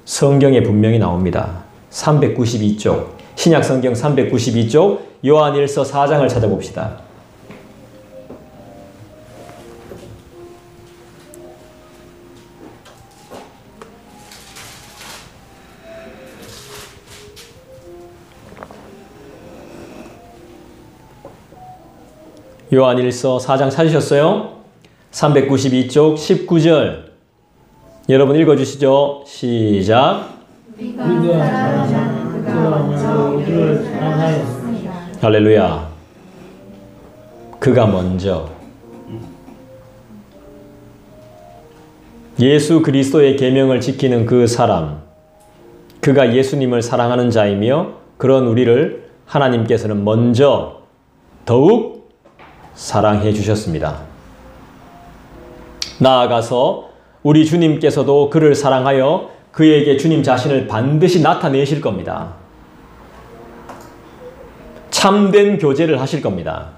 성경에 분명히 나옵니다. 392쪽, 신약성경 392쪽, 요한일서 4장을 찾아봅시다. 요한일서 4장 찾으셨어요? 392쪽 19절 여러분 읽어주시죠. 시작. 할렐루야. 그가 먼저 예수 그리스도의 계명을 지키는 그 사람, 그가 예수님을 사랑하는 자이며 그런 우리를 하나님께서는 먼저 더욱 사랑해 주셨습니다. 나아가서 우리 주님께서도 그를 사랑하여 그에게 주님 자신을 반드시 나타내실 겁니다. 참된 교제를 하실 겁니다.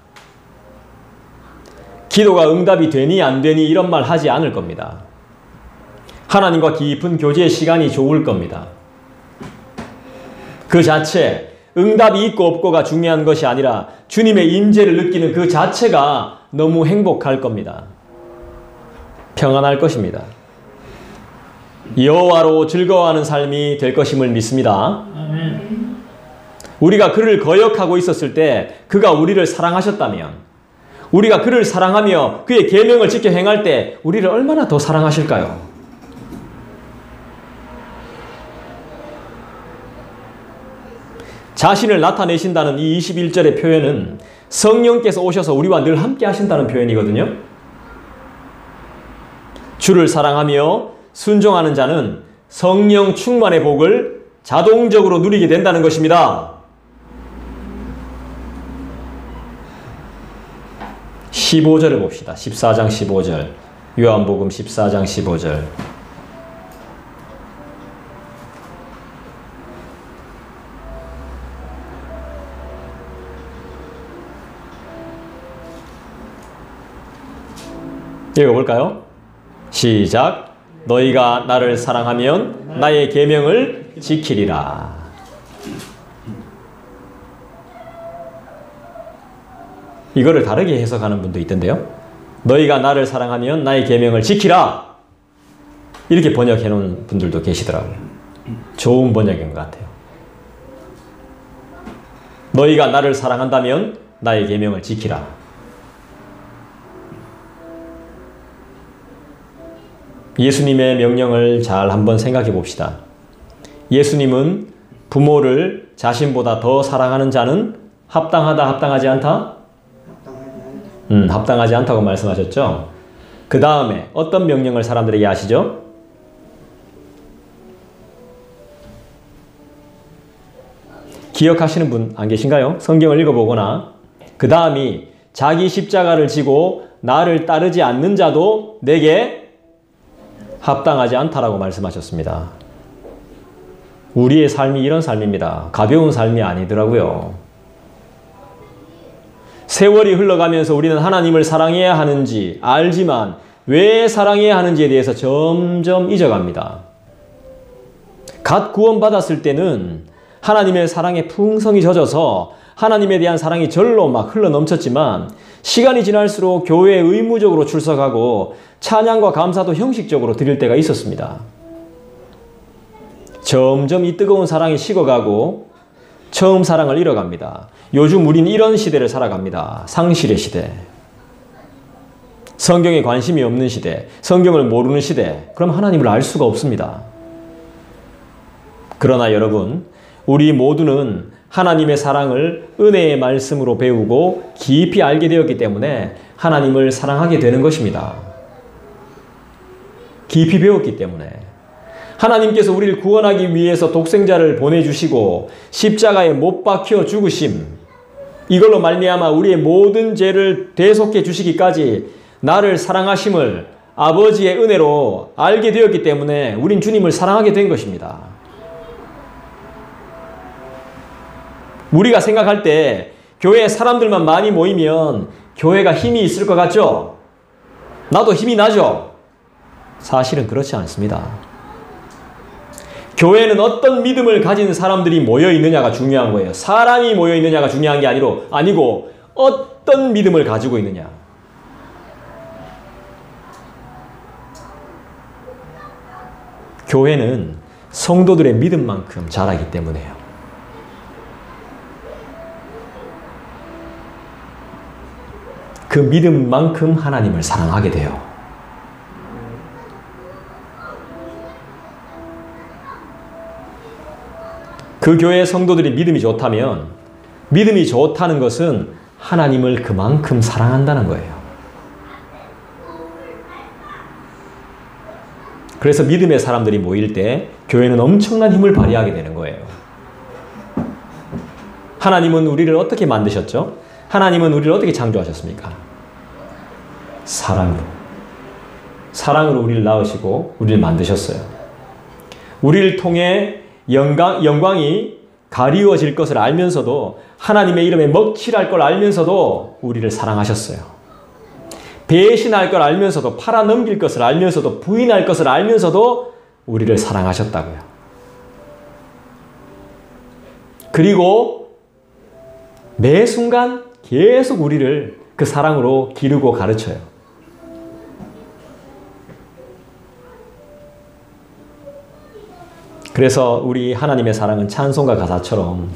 기도가 응답이 되니 안 되니 이런 말 하지 않을 겁니다. 하나님과 깊은 교제의 시간이 좋을 겁니다. 그 자체 응답이 있고 없고가 중요한 것이 아니라 주님의 임재를 느끼는 그 자체가 너무 행복할 겁니다. 평안할 것입니다. 여호와로 즐거워하는 삶이 될 것임을 믿습니다. 아멘. 우리가 그를 거역하고 있었을 때 그가 우리를 사랑하셨다면, 우리가 그를 사랑하며 그의 계명을 지켜 행할 때 우리를 얼마나 더 사랑하실까요? 자신을 나타내신다는 이 21절의 표현은 성령께서 오셔서 우리와 늘 함께 하신다는 표현이거든요. 주를 사랑하며 순종하는 자는 성령 충만의 복을 자동적으로 누리게 된다는 것입니다. 15절을 봅시다. 14장 15절. 요한복음 14장 15절. 읽어볼까요? 시작. 너희가 나를 사랑하면 나의 계명을 지키리라. 이거를 다르게 해석하는 분도 있던데요. 너희가 나를 사랑하면 나의 계명을 지키라. 이렇게 번역해 놓은 분들도 계시더라고요. 좋은 번역인 것 같아요. 너희가 나를 사랑한다면 나의 계명을 지키라. 예수님의 명령을 잘 한번 생각해 봅시다. 예수님은 부모를 자신보다 더 사랑하는 자는 합당하다, 합당하지 않다? 합당하지 않다고 말씀하셨죠. 그 다음에 어떤 명령을 사람들에게 하시죠? 기억하시는 분 안 계신가요? 성경을 읽어보거나 그 다음이 자기 십자가를 지고 나를 따르지 않는 자도 내게 합당하지 않다라고 말씀하셨습니다. 우리의 삶이 이런 삶입니다. 가벼운 삶이 아니더라고요. 세월이 흘러가면서 우리는 하나님을 사랑해야 하는지 알지만 왜 사랑해야 하는지에 대해서 점점 잊어갑니다. 갓 구원받았을 때는 하나님의 사랑에 풍성히 젖어서 하나님에 대한 사랑이 절로 막 흘러넘쳤지만 시간이 지날수록 교회에 의무적으로 출석하고 찬양과 감사도 형식적으로 드릴 때가 있었습니다. 점점 이 뜨거운 사랑이 식어가고 처음 사랑을 잃어갑니다. 요즘 우린 이런 시대를 살아갑니다. 상실의 시대. 성경에 관심이 없는 시대. 성경을 모르는 시대. 그럼 하나님을 알 수가 없습니다. 그러나 여러분, 우리 모두는 하나님의 사랑을 은혜의 말씀으로 배우고 깊이 알게 되었기 때문에 하나님을 사랑하게 되는 것입니다. 깊이 배웠기 때문에. 하나님께서 우리를 구원하기 위해서 독생자를 보내주시고 십자가에 못 박혀 죽으심, 이걸로 말미암아 우리의 모든 죄를 대속해 주시기까지 나를 사랑하심을 아버지의 은혜로 알게 되었기 때문에 우린 주님을 사랑하게 된 것입니다. 우리가 생각할 때 교회에 사람들만 많이 모이면 교회가 힘이 있을 것 같죠? 나도 힘이 나죠? 사실은 그렇지 않습니다. 교회는 어떤 믿음을 가진 사람들이 모여 있느냐가 중요한 거예요. 사람이 모여 있느냐가 중요한 게 아니고 어떤 믿음을 가지고 있느냐. 교회는 성도들의 믿음만큼 자라기 때문에요. 그 믿음만큼 하나님을 사랑하게 돼요. 그 교회의 성도들이 믿음이 좋다면 믿음이 좋다는 것은 하나님을 그만큼 사랑한다는 거예요. 그래서 믿음의 사람들이 모일 때 교회는 엄청난 힘을 발휘하게 되는 거예요. 하나님은 우리를 어떻게 만드셨죠? 하나님은 우리를 어떻게 창조하셨습니까? 사랑으로. 사랑으로 우리를 낳으시고 우리를 만드셨어요. 우리를 통해 영광이 가리워질 것을 알면서도 하나님의 이름에 먹칠할 걸 알면서도 우리를 사랑하셨어요. 배신할 걸 알면서도 팔아넘길 것을 알면서도 부인할 것을 알면서도 우리를 사랑하셨다고요. 그리고 매 순간 계속 우리를 그 사랑으로 기르고 가르쳐요. 그래서 우리 하나님의 사랑은 찬송가 가사처럼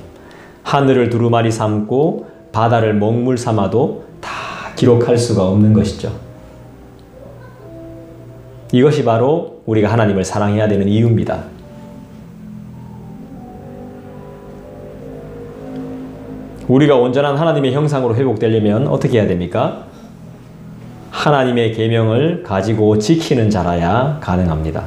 하늘을 두루마리 삼고 바다를 먹물 삼아도 다 기록할 수가 없는 것이죠. 이것이 바로 우리가 하나님을 사랑해야 되는 이유입니다. 우리가 온전한 하나님의 형상으로 회복되려면 어떻게 해야 됩니까? 하나님의 계명을 가지고 지키는 자라야 가능합니다.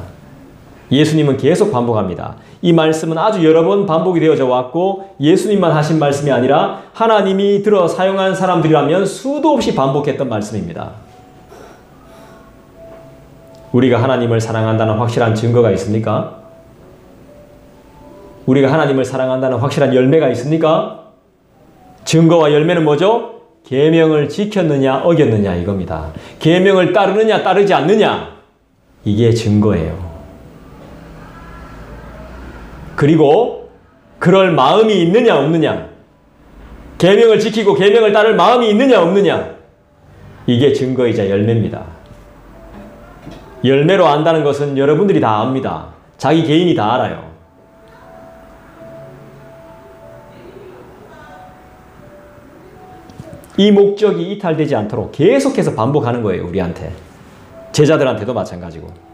예수님은 계속 반복합니다. 이 말씀은 아주 여러 번 반복이 되어져 왔고 예수님만 하신 말씀이 아니라 하나님이 들어 사용한 사람들이라면 수도 없이 반복했던 말씀입니다. 우리가 하나님을 사랑한다는 확실한 증거가 있습니까? 우리가 하나님을 사랑한다는 확실한 열매가 있습니까? 증거와 열매는 뭐죠? 계명을 지켰느냐 어겼느냐 이겁니다. 계명을 따르느냐 따르지 않느냐 이게 증거예요. 그리고 그럴 마음이 있느냐 없느냐, 계명을 지키고 계명을 따를 마음이 있느냐 없느냐, 이게 증거이자 열매입니다. 열매로 안다는 것은 여러분들이 다 압니다. 자기 개인이 다 알아요. 이 목적이 이탈되지 않도록 계속해서 반복하는 거예요. 우리한테. 제자들한테도 마찬가지고.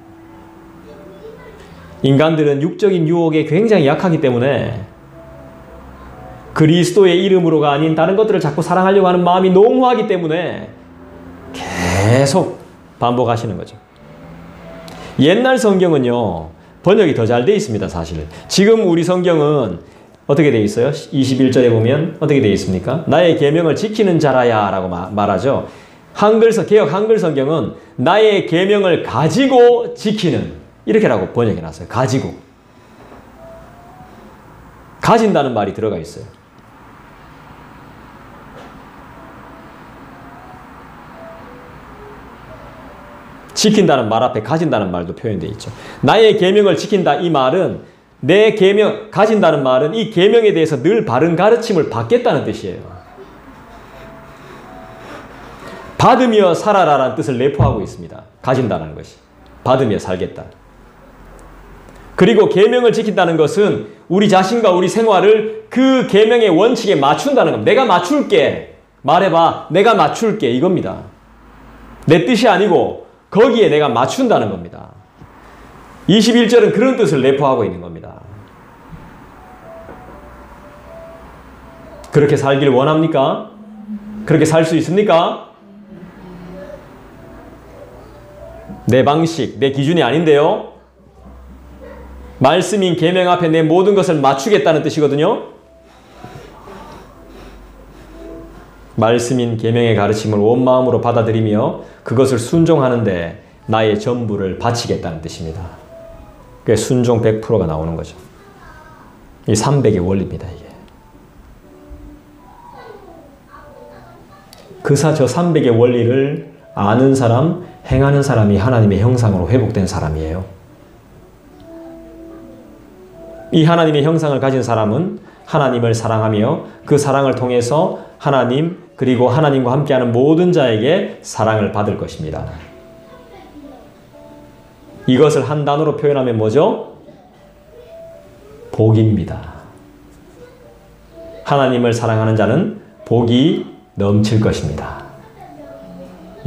인간들은 육적인 유혹에 굉장히 약하기 때문에 그리스도의 이름으로가 아닌 다른 것들을 자꾸 사랑하려고 하는 마음이 농후하기 때문에 계속 반복하시는 거죠. 옛날 성경은요, 번역이 더 잘 돼 있습니다, 사실. 지금 우리 성경은 어떻게 돼 있어요? 21절에 보면 어떻게 돼 있습니까? 나의 계명을 지키는 자라야 라고 말하죠. 개역 한글 성경은 나의 계명을 가지고 지키는, 이렇게라고 번역해 놨어요. 가지고. 가진다는 말이 들어가 있어요. 지킨다는 말 앞에 가진다는 말도 표현되어 있죠. 나의 계명을 지킨다 이 말은 내 계명, 가진다는 말은 이 계명에 대해서 늘 바른 가르침을 받겠다는 뜻이에요. 받으며 살아라라는 뜻을 내포하고 있습니다. 가진다는 것이. 받으며 살겠다. 그리고 계명을 지킨다는 것은 우리 자신과 우리 생활을 그 계명의 원칙에 맞춘다는 겁니다. 내가 맞출게. 말해봐. 내가 맞출게. 이겁니다. 내 뜻이 아니고 거기에 내가 맞춘다는 겁니다. 21절은 그런 뜻을 내포하고 있는 겁니다. 그렇게 살길 원합니까? 그렇게 살 수 있습니까? 내 방식, 내 기준이 아닌데요. 말씀인 계명 앞에 내 모든 것을 맞추겠다는 뜻이거든요. 말씀인 계명의 가르침을 온 마음으로 받아들이며 그것을 순종하는데 나의 전부를 바치겠다는 뜻입니다. 그게 순종 100%가 나오는 거죠. 이 300의 원리입니다. 이게. 그사 저 300의 원리를 아는 사람, 행하는 사람이 하나님의 형상으로 회복된 사람이에요. 이 하나님의 형상을 가진 사람은 하나님을 사랑하며 그 사랑을 통해서 하나님 그리고 하나님과 함께하는 모든 자에게 사랑을 받을 것입니다. 이것을 한 단어로 표현하면 뭐죠? 복입니다. 하나님을 사랑하는 자는 복이 넘칠 것입니다.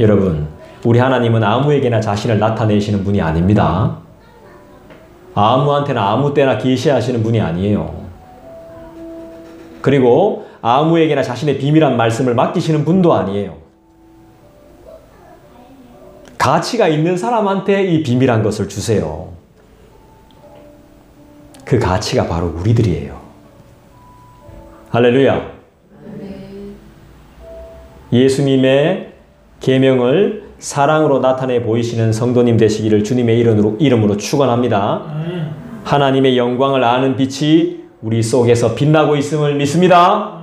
여러분, 우리 하나님은 아무에게나 자신을 나타내시는 분이 아닙니다. 아무한테나 아무 때나 계시하시는 분이 아니에요. 그리고 아무에게나 자신의 비밀한 말씀을 맡기시는 분도 아니에요. 가치가 있는 사람한테 이 비밀한 것을 주세요. 그 가치가 바로 우리들이에요. 할렐루야. 예수님의 계명을 사랑으로 나타내 보이시는 성도님 되시기를 주님의 이름으로 축원합니다. 하나님의 영광을 아는 빛이 우리 속에서 빛나고 있음을 믿습니다.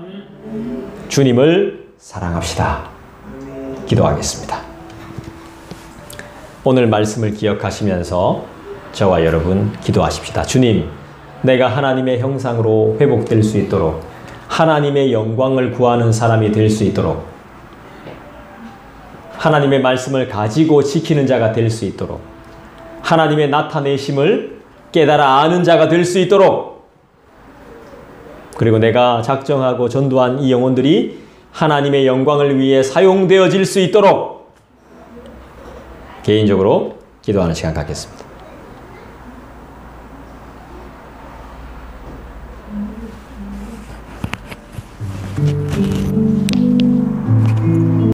주님을 사랑합시다. 기도하겠습니다. 오늘 말씀을 기억하시면서 저와 여러분 기도하십시다. 주님, 내가 하나님의 형상으로 회복될 수 있도록 하나님의 영광을 구하는 사람이 될 수 있도록 하나님의 말씀을 가지고 지키는 자가 될 수 있도록 하나님의 나타내심을 깨달아 아는 자가 될 수 있도록 그리고 내가 작정하고 전도한 이 영혼들이 하나님의 영광을 위해 사용되어질 수 있도록 개인적으로 기도하는 시간 갖겠습니다.